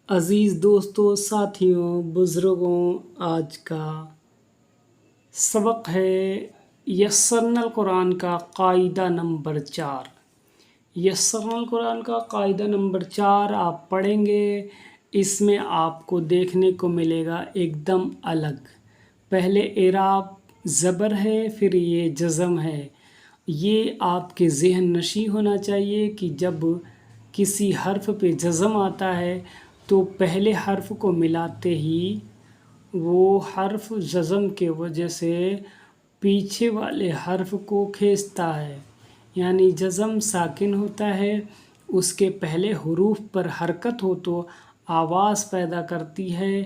عزیز دوستوں، ساتھیوں، بزرگوں، آج کا سبق ہے یسرنا القرآن کا قاعدہ نمبر 4۔ یسرنا القرآن کا قاعدہ نمبر 4 آپ پڑھیں گے، اس میں آپ کو دیکھنے کو ملے گا ایک دم الگ۔ پہلے اعراب زبر ہے، پھر یہ جزم ہے۔ یہ آپ کے ذہن نشیں ہونا چاہیے کہ جب کسی حرف پہ جزم آتا ہے تو پہلے حرف کو ملاتے ہی وہ حرف جزم کے وجہ سے پیچھے والے حرف کو کھینچتا ہے، یعنی جزم ساکن ہوتا ہے، اس کے پہلے حروف پر حرکت ہو تو آواز پیدا کرتی ہے۔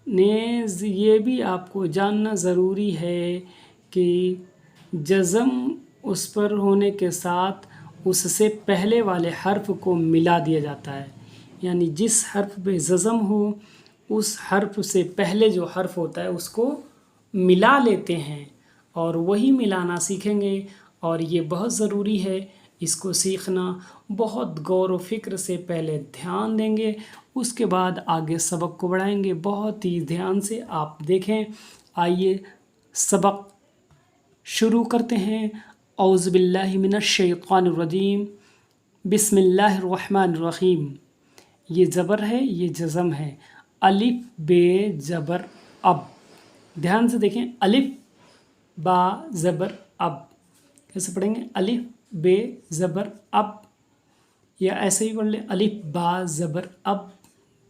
نیز یہ بھی آپ کو جاننا ضروری ہے کہ جزم اس پر ہونے کے ساتھ اس سے پہلے والے حرف کو ملا دیا جاتا ہے، یعنی جس حرف پہ جزم ہو اس حرف سے پہلے جو حرف ہوتا ہے اس کو ملا لیتے ہیں، اور وہی ملانا سیکھیں گے، اور یہ بہت ضروری ہے۔ اس کو سیکھنا بہت غور و فکر سے پہلے دھیان دیں گے، اس کے بعد آگے سبق کو بڑھائیں گے۔ بہت ہی دھیان سے آپ دیکھیں۔ آئیے سبق شروع کرتے ہیں۔ اعوذ باللہ من الشیطان الرجیم، بسم اللہ الرحمن الرحیم۔ یہ زبر ہے، یہ جزم ہے۔ الف بے زبر اب، دھیان سے دیکھیں، الف با زبر اب کیسے پڑھیں گے؟ الف بے زبر اب، یا ایسے ہی پڑھ لیں الف با زبر اب،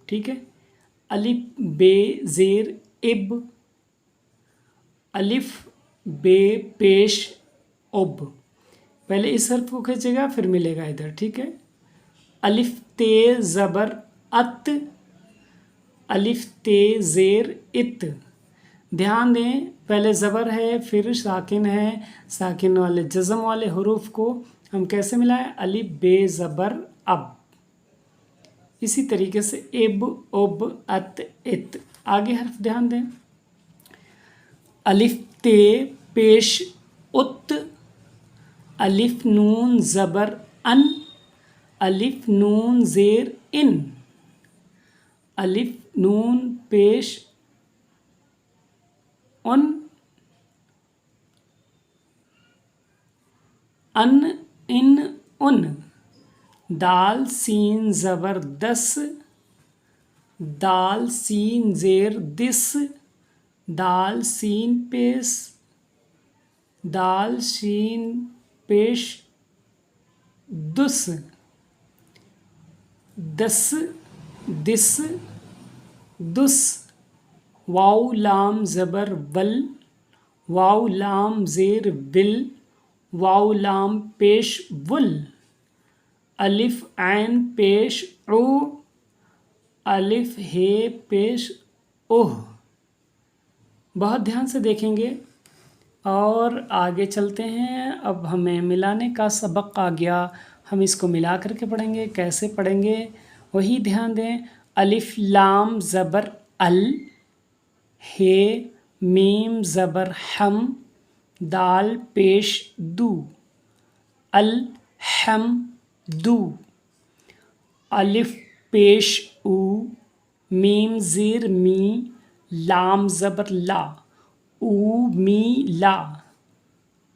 ٹھیک ہے۔ الف بے زیر اب، الف بے پیش اب، پہلے اس حرف کو کھینچے گا پھر ملے گا ادھر، ٹھیک ہے۔ الف تے زبر ات، الف تے زیر ات، دھیان دیں پہلے زبر ہے پھر ساکن ہے، ساکن والے جزم والے حروف کو ہم کیسے ملائیں؟ الف بے زبر اب۔ اسی طریقے سے اب اب ات ات، آگے حرف دھیان دیں۔ الف تے پیش ات، الف نون زبر ان، الف نون زیر ان، الف نون پیش ان، ان ان ان، دال سین زبر دس، دال سین زیر دس، دال سین پیش، دال سین پیش دس، دس دس دس، واو لام زبر ول، واو لام زیر ول، واو لام پیش ول، الف عین پیش او، الف ہے پیش اوہ۔ بہت دھیان سے دیکھیں گے اور آگے چلتے ہیں۔ اب ہمیں ملانے کا سبق آ گیا، ہم اس کو ملا کر کے پڑھیں گے۔ کیسے پڑھیں گے وہی دھیان دیں۔ الف لام زبر ال، ہے میم زبر ہم، دال پیش دو، الحمدو، الف پیش او، میم زیر می، لام زبر لا، او می لا،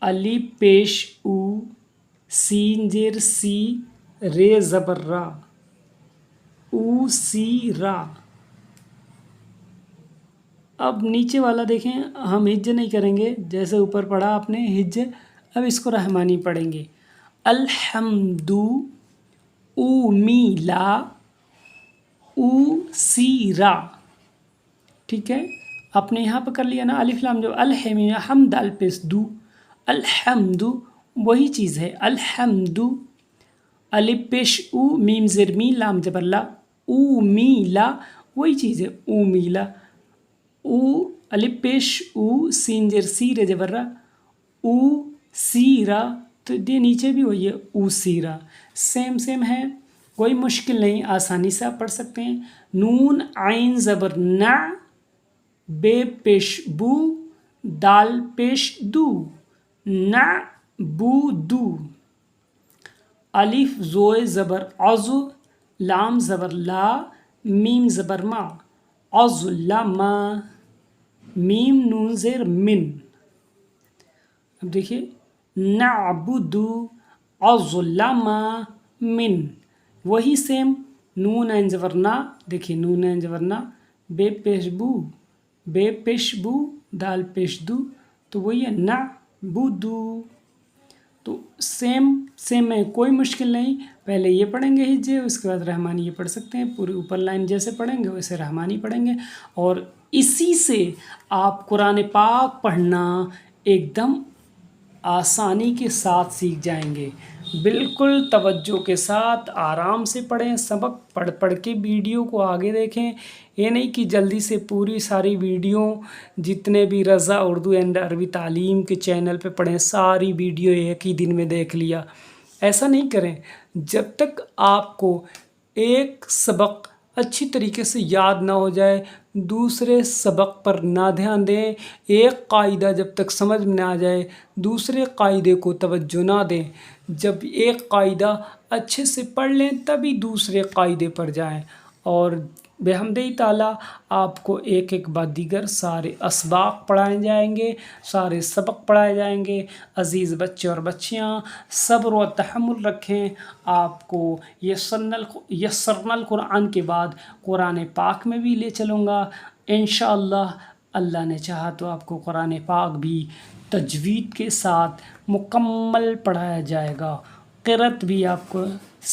علی پیش او، سین زیر سی، رے زبر را، او سی را۔ اب نیچے والا دیکھیں، ہم ہج نہیں کریں گے، جیسے اوپر پڑھا آپ نے ہج، اب اس کو رحمانی پڑھیں گے۔ الحمدو، او می لا، او سی را، ٹھیک ہے۔ آپ نے یہاں پہ کر لیا نا الف لام جو الحمی ہم دال پیش دو، الحمدو وہی چیز ہے، الحمدو، الف پیش او، میم زیر می، لام زبر لا، او می لا، وہی چیز ہے، او می لا، او الف پیش او، سین زیر سی، رے زبر را، او سی را، تو یہ نیچے بھی وہی ہے، او سی را، سیم سیم ہے، کوئی مشکل نہیں، آسانی سے آپ پڑھ سکتے ہیں۔ نون عین زبر نا، بے پیش بو، دال پیش دو، نا بو دو، الف زوئے زبر عضو، لام زبر لا، میم زبر ما، اظلما، میم نون زیر من. اب دیکھیے نعبد، اظلما من، وہی سیم نون عین زبر نا، دیکھیے نون عین زبر نا، بے پیش بو، بے پیش بو، دال پیش دو، تو وہی ہے نعبدو. تو سیم ہے، کوئی مشکل نہیں. پہلے یہ پڑھیں گے ہجے، اس کے بعد رحمانی یہ پڑھ سکتے ہیں، پوری اوپر لائن جیسے پڑھیں گے ویسے رحمانی پڑھیں گے، اور اسی سے آپ قرآن پاک پڑھنا ایک دم آسانی کے ساتھ سیکھ جائیں گے. بالکل توجہ کے ساتھ آرام سے پڑھیں، سبق پڑھ پڑھ کے ویڈیو کو آگے دیکھیں. یہ نہیں کہ جلدی سے پوری ساری ویڈیو جتنے بھی رضا اردو اینڈ عربی تعلیم کے چینل پہ پڑھیں، ساری ویڈیو ایک ہی دن میں دیکھ لیا، ایسا نہیں کریں. جب تک آپ کو ایک سبق اچھی طریقے سے یاد نہ ہو جائے دوسرے سبق پر نہ دھیان دیں. ایک قاعدہ جب تک سمجھ میں نہ آ جائے دوسرے قاعدے کو توجہ نہ دیں. جب ایک قاعدہ اچھے سے پڑھ لیں تبھی دوسرے قاعدے پر جائیں، اور بحمدِ تعالیٰ آپ کو ایک ایک بعد دیگر سارے اسباق پڑھائے جائیں گے، سارے سبق پڑھائے جائیں گے. عزیز بچے اور بچیاں صبر و تحمل رکھیں. آپ کو یسرنا القرآن کے بعد قرآن پاک میں بھی لے چلوں گا انشاءاللہ. اللہ نے چاہا تو آپ کو قرآن پاک بھی تجوید کے ساتھ مکمل پڑھایا جائے گا، قرأت بھی آپ کو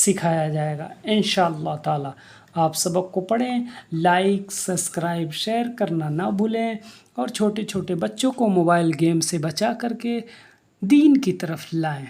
سکھایا جائے گا انشاءاللہ تعالی. آپ سبق کو پڑھیں، لائک سبسکرائب شیئر کرنا نہ بھولیں، اور چھوٹے چھوٹے بچوں کو موبائل گیم سے بچا کر کے دین کی طرف لائیں.